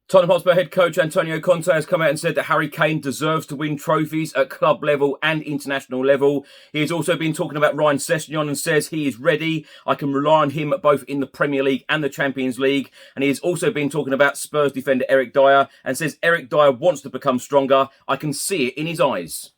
Tottenham Hotspur head coach Antonio Conte has come out and said that Harry Kane deserves to win trophies at club level and international level. He has also been talking about Ryan Sessegnon and says he is ready. I can rely on him both in the Premier League and the Champions League. And he has also been talking about Spurs defender Eric Dier and says Eric Dier wants to become stronger. I can see it in his eyes.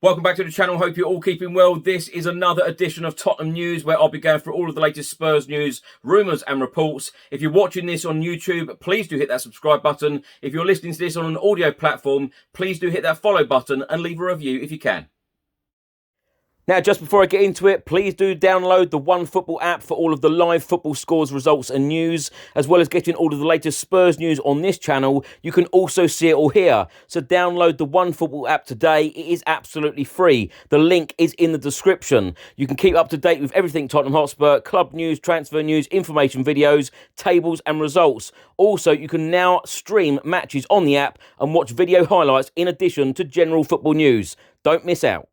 Welcome back to the channel. Hope you're all keeping well. This is another edition of Tottenham News, where I'll be going through all of the latest Spurs news, rumours and reports. If you're watching this on YouTube, please do hit that subscribe button. If you're listening to this on an audio platform, please do hit that follow button and leave a review if you can. Now, just before I get into it, please do download the OneFootball app for all of the live football scores, results and news, as well as getting all of the latest Spurs news on this channel. You can also see it all here. So download the OneFootball app today. It is absolutely free. The link is in the description. You can keep up to date with everything Tottenham Hotspur, club news, transfer news, information videos, tables and results. Also, you can now stream matches on the app and watch video highlights in addition to general football news. Don't miss out.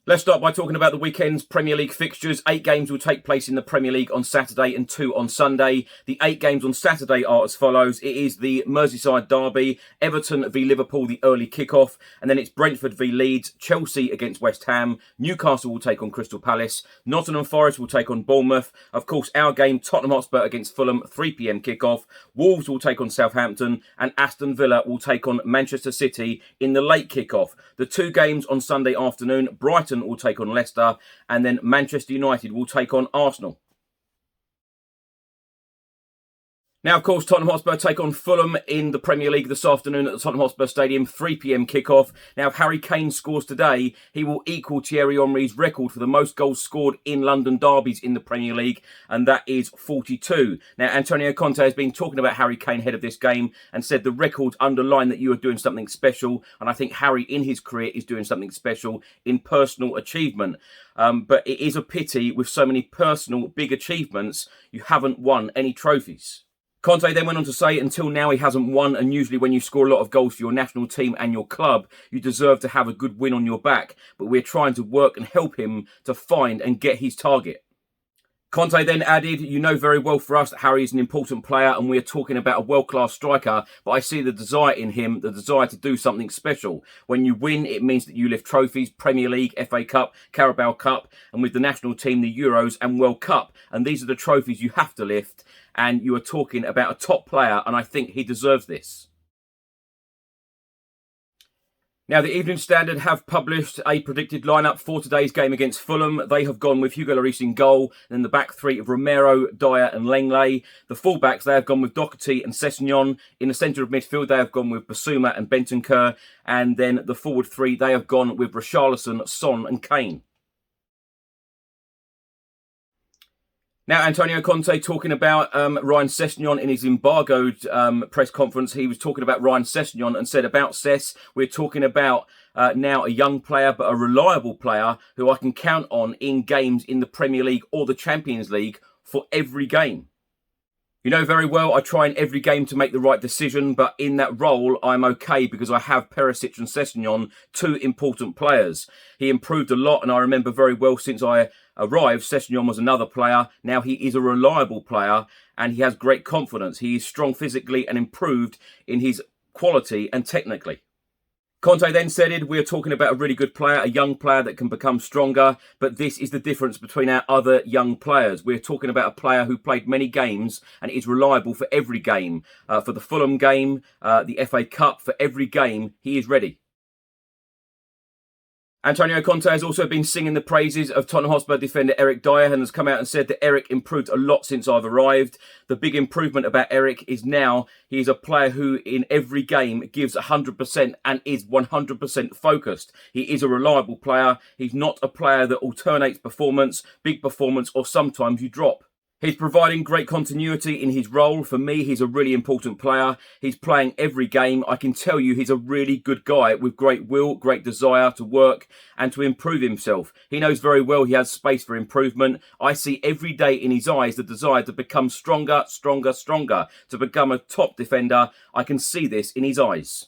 Let's start by talking about the weekend's Premier League fixtures. 8 games will take place in the Premier League on Saturday and 2 on Sunday. The 8 games on Saturday are as follows. It is the Merseyside derby, Everton v Liverpool, the early kickoff, and then it's Brentford v Leeds, Chelsea against West Ham, Newcastle will take on Crystal Palace, Nottingham Forest will take on Bournemouth, of course our game Tottenham Hotspur against Fulham, 3 p.m. kickoff, Wolves will take on Southampton, and Aston Villa will take on Manchester City in the late kickoff. The 2 games on Sunday afternoon, Brighton will take on Leicester, and then Manchester United will take on Arsenal. Now, of course, Tottenham Hotspur take on Fulham in the Premier League this afternoon at the Tottenham Hotspur Stadium, 3 p.m. kickoff. Now, if Harry Kane scores today, he will equal Thierry Henry's record for the most goals scored in London derbies in the Premier League, and that is 42. Now, Antonio Conte has been talking about Harry Kane ahead of this game and said the records underline that you are doing something special, and I think Harry in his career is doing something special in personal achievement. But it is a pity with so many personal big achievements, you haven't won any trophies. Conte then went on to say until now he hasn't won, and usually when you score a lot of goals for your national team and your club, you deserve to have a good win on your back. But we're trying to work and help him to find and get his target. Conte then added, you know very well for us that Harry is an important player and we're talking about a world-class striker, but I see the desire in him, the desire to do something special. When you win, it means that you lift trophies, Premier League, FA Cup, Carabao Cup, and with the national team, the Euros and World Cup. And these are the trophies you have to lift, and you are talking about a top player, and I think he deserves this. Now, the Evening Standard have published a predicted lineup for today's game against Fulham. They have gone with Hugo Lloris in goal, then the back three of Romero, Dier and Lenglet. The fullbacks, they have gone with Doherty and Sessegnon. In the centre of midfield, they have gone with Basuma and Bentancur. And then the forward three, they have gone with Richarlison, Son and Kane. Now, Antonio Conte talking about Ryan Sessegnon in his embargoed press conference. He was talking about Ryan Sessegnon and said about Sess, we're talking about now a young player, but a reliable player who I can count on in games in the Premier League or the Champions League for every game. You know very well I try in every game to make the right decision, but in that role I'm okay because I have Perisic and Sessegnon, 2 important players. He improved a lot, and I remember very well since I arrived, Sessegnon was another player. Now he is a reliable player and he has great confidence. He is strong physically and improved in his quality and technically. Conte then said, we're talking about a really good player, a young player that can become stronger, but this is the difference between our other young players. We're talking about a player who played many games and is reliable for every game. For the Fulham game, the FA Cup, for every game, he is ready. Antonio Conte has also been singing the praises of Tottenham Hotspur defender Eric Dier and has come out and said that Eric improved a lot since I've arrived. The big improvement about Eric is now he is a player who in every game gives 100% and is 100% focused. He is a reliable player. He's not a player that alternates performance, big performance, or sometimes you drop. He's providing great continuity in his role. For me, he's a really important player. He's playing every game. I can tell you he's a really good guy with great will, great desire to work and to improve himself. He knows very well he has space for improvement. I see every day in his eyes the desire to become stronger, stronger, stronger, to become a top defender. I can see this in his eyes.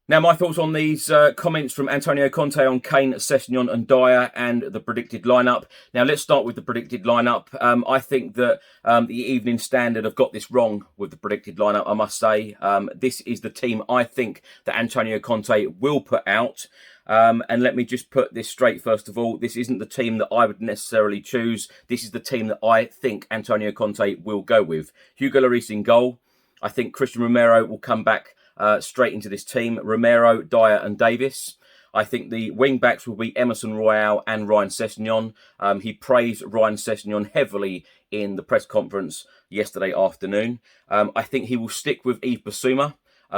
Now, my thoughts on these comments from Antonio Conte on Kane, Sessegnon and Dier and the predicted lineup. Now, let's start with the predicted lineup. I think that the Evening Standard have got this wrong with the predicted lineup, I must say. This is the team I think that Antonio Conte will put out. And let me just put this straight first of all. This isn't the team that I would necessarily choose. This is the team that I think Antonio Conte will go with. Hugo Lloris in goal. I think Christian Romero will come back straight into this team. Romero, Dier and Davis. I think the wing-backs will be Emerson Royal and Ryan Sessegnon. He praised Ryan Sessegnon heavily in the press conference yesterday afternoon. I think he will stick with Yves Bissouma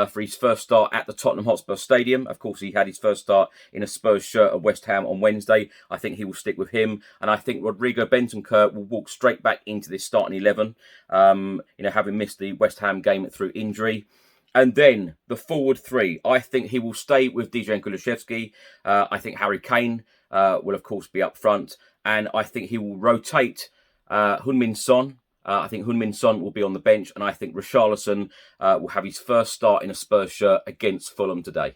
for his first start at the Tottenham Hotspur Stadium. Of course, he had his first start in a Spurs shirt at West Ham on Wednesday. I think he will stick with him. And I think Rodrigo Bentancur will walk straight back into this starting 11, having missed the West Ham game through injury. And then the forward three, I think he will stay with Dier and Kulusevski. I think Harry Kane will, of course, be up front. And I think he will rotate Heung-min Son. I think Heung-min Son will be on the bench. And I think Richarlison will have his first start in a Spurs shirt against Fulham today.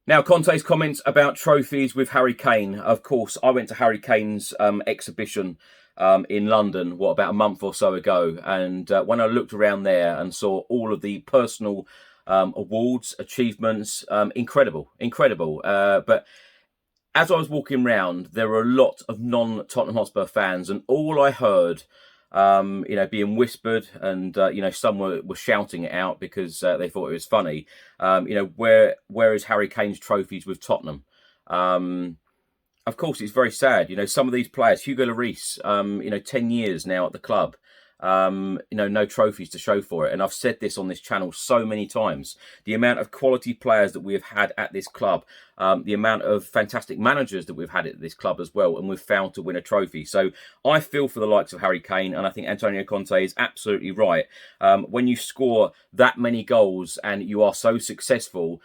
Now, Conte's comments about trophies with Harry Kane. Of course, I went to Harry Kane's exhibition in London, about a month or so ago. And when I looked around there and saw all of the personal awards, achievements, incredible. But as I was walking around, there were a lot of non-Tottenham Hotspur fans, and all I heard, being whispered, and some were shouting it out because they thought it was funny. Where is Harry Kane's trophies with Tottenham? Of course, it's very sad. Some of these players, Hugo Lloris, 10 years now at the club, no trophies to show for it. And I've said this on this channel so many times. The amount of quality players that we have had at this club, the amount of fantastic managers that we've had at this club as well, and we've failed to win a trophy. So I feel for the likes of Harry Kane, and I think Antonio Conte is absolutely right. When you score that many goals and you are so successful,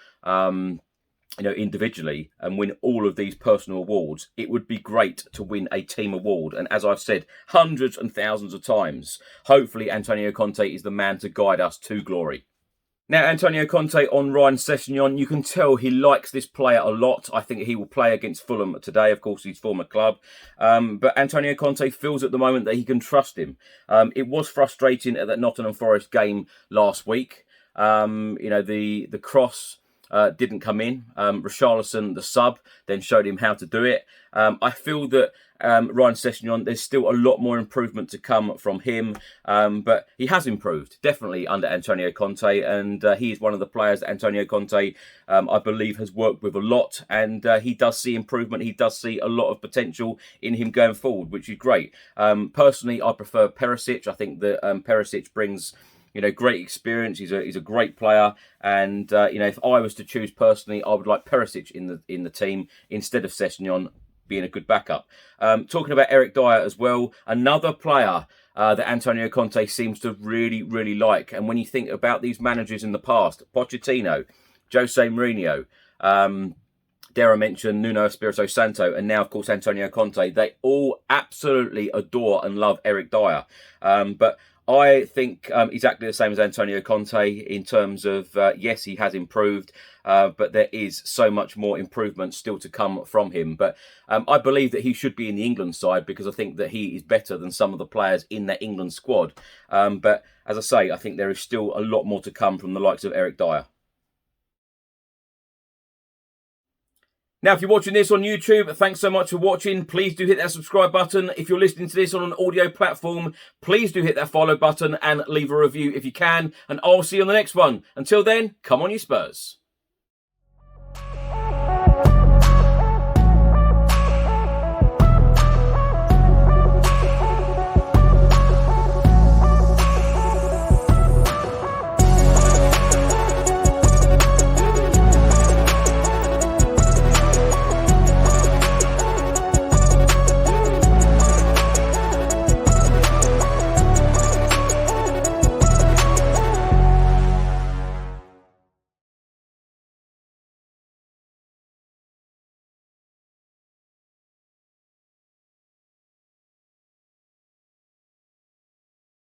individually, and win all of these personal awards, it would be great to win a team award. And as I've said hundreds and thousands of times, hopefully Antonio Conte is the man to guide us to glory. Now, Antonio Conte on Ryan Sessegnon, you can tell he likes this player a lot. I think he will play against Fulham today, of course, his former club. But Antonio Conte feels at the moment that he can trust him. It was frustrating at that Nottingham Forest game last week. The cross didn't come in. Richarlison, the sub, then showed him how to do it. I feel that Ryan Sessegnon, there's still a lot more improvement to come from him. But he has improved, definitely, under Antonio Conte. And he is one of the players that Antonio Conte, I believe, has worked with a lot. And he does see improvement. He does see a lot of potential in him going forward, which is great. Personally, I prefer Perisic. I think that Perisic brings great experience. He's a great player, and if I was to choose personally, I would like Perisic in the team instead of Sessegnon being a good backup. Talking about Eric Dier as well, another player that Antonio Conte seems to really, really like. And when you think about these managers in the past, Pochettino, Jose Mourinho, dare I mention Nuno Espirito Santo, and now, of course, Antonio Conte, they all absolutely adore and love Eric Dier. But I think exactly the same as Antonio Conte in terms of, yes, he has improved, but there is so much more improvement still to come from him. But I believe that he should be in the England side because I think that he is better than some of the players in that England squad. But as I say, I think there is still a lot more to come from the likes of Eric Dier. Now, if you're watching this on YouTube, thanks so much for watching. Please do hit that subscribe button. If you're listening to this on an audio platform, please do hit that follow button and leave a review if you can. And I'll see you on the next one. Until then, come on you Spurs.